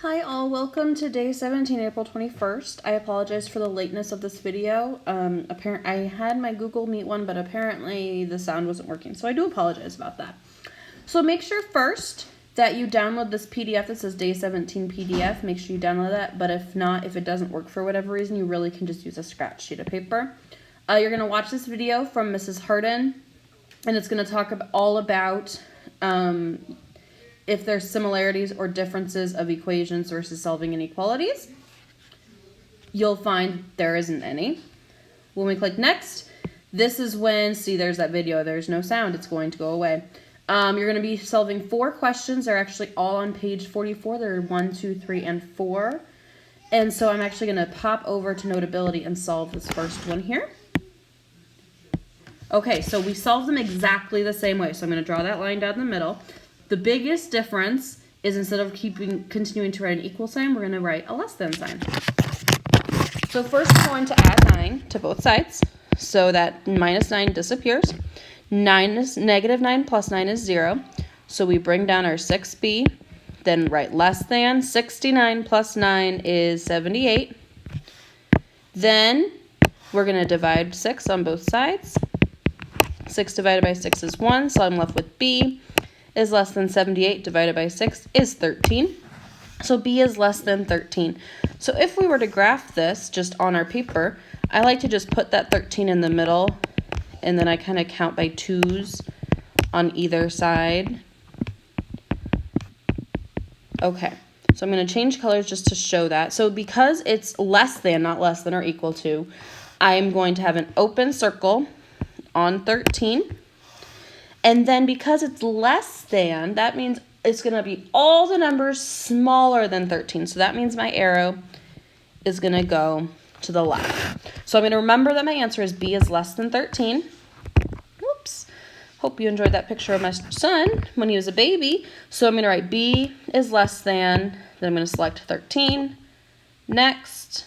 Hi all, welcome to day 17, April 21st. I apologize for the lateness of this video. I had my Google Meet one, but apparently the sound wasn't working, so I do apologize about that. So make sure first that you download this PDF that says day 17 PDF. Make sure you download that, but if not, if it doesn't work for whatever reason, you really can just use a scratch sheet of paper. You're going to watch this video from Mrs. Harden, and it's going to talk all about if there's similarities or differences of equations versus solving inequalities. You'll find there isn't any. When we click next, this is when, see there's that video, there's no sound, it's going to go away. You're going to be solving 4 questions. They're actually all on page 44. They're 1, 2, 3, and 4. And so I'm actually going to pop over to Notability and solve this first one here. Okay, so we solve them exactly the same way. So I'm going to draw that line down the middle. The biggest difference is instead of continuing to write an equal sign, we're going to write a less than sign. So first we're going to add 9 to both sides so that minus 9 disappears. Negative 9 plus 9 is 0. So we bring down our 6b, then write less than. 69 plus 9 is 78. Then we're going to divide 6 on both sides. 6 divided by 6 is 1, so I'm left with b is less than 78 divided by 6 is 13. So b is less than 13. So if we were to graph this just on our paper, I like to just put that 13 in the middle, and then I kind of count by 2's on either side. Okay, so I'm going to change colors just to show that. So because it's less than, not less than or equal to, I'm going to have an open circle on 13. And then because it's less than, that means it's going to be all the numbers smaller than 13. So that means my arrow is going to go to the left. So I'm going to remember that my answer is b is less than 13. Whoops. Hope you enjoyed that picture of my son when he was a baby. So I'm going to write b is less than, then I'm going to select 13. Next.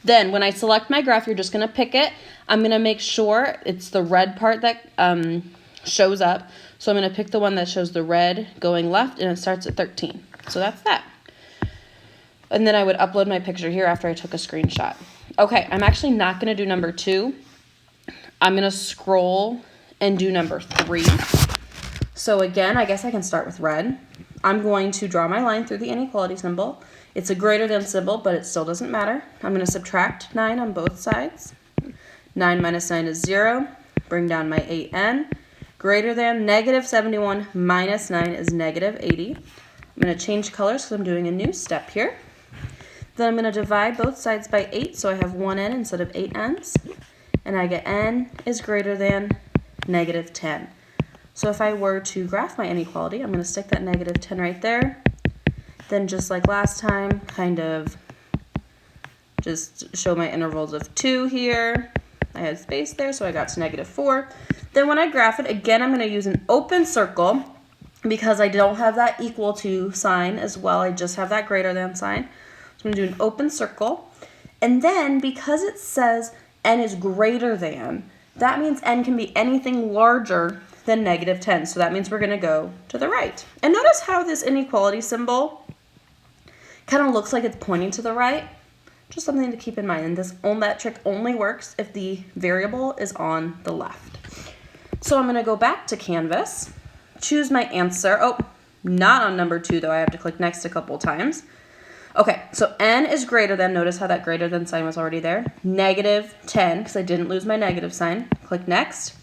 Then when I select my graph, you're just going to pick it. I'm going to make sure it's the red part that shows up. So I'm going to pick the one that shows the red going left, and it starts at 13. So that's that. And then I would upload my picture here after I took a screenshot. Okay, I'm actually not going to do number 2. I'm going to scroll and do number 3. So again, I guess I can start with red. I'm going to draw my line through the inequality symbol. It's a greater than symbol, but it still doesn't matter. I'm going to subtract 9 on both sides. 9 minus 9 is 0. Bring down my 8n. Greater than negative 71 minus 9 is negative 80. I'm going to change colors because I'm doing a new step here. Then I'm going to divide both sides by 8, so I have 1n instead of 8 n's. And I get n is greater than negative 10. So if I were to graph my inequality, I'm going to stick that negative 10 right there. Then just like last time, kind of just show my intervals of 2 here. I had space there, so I got to negative 4. Then when I graph it, again, I'm going to use an open circle because I don't have that equal to sign as well. I just have that greater than sign. So I'm going to do an open circle. And then because it says n is greater than, that means n can be anything larger than negative 10. So that means we're going to go to the right. And notice how this inequality symbol kind of looks like it's pointing to the right. Just something to keep in mind. And that trick only works if the variable is on the left. So I'm going to go back to Canvas, choose my answer. Oh, not on number 2 though. I have to click next a couple times. Okay, so n is greater than, notice how that greater than sign was already there, negative 10, because I didn't lose my negative sign. Click next.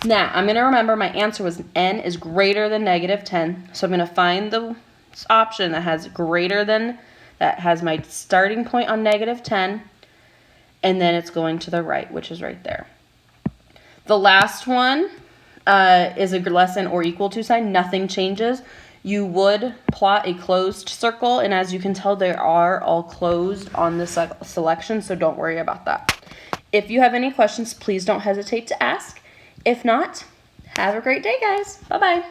Now, I'm going to remember my answer was n is greater than negative 10. So I'm going to find the option that has greater than, that has my starting point on negative 10, and then it's going to the right, which is right there. The last one is a less than or equal to sign. Nothing changes. You would plot a closed circle, and as you can tell, they are all closed on the selection, so don't worry about that. If you have any questions, please don't hesitate to ask. If not, have a great day, guys. Bye-bye.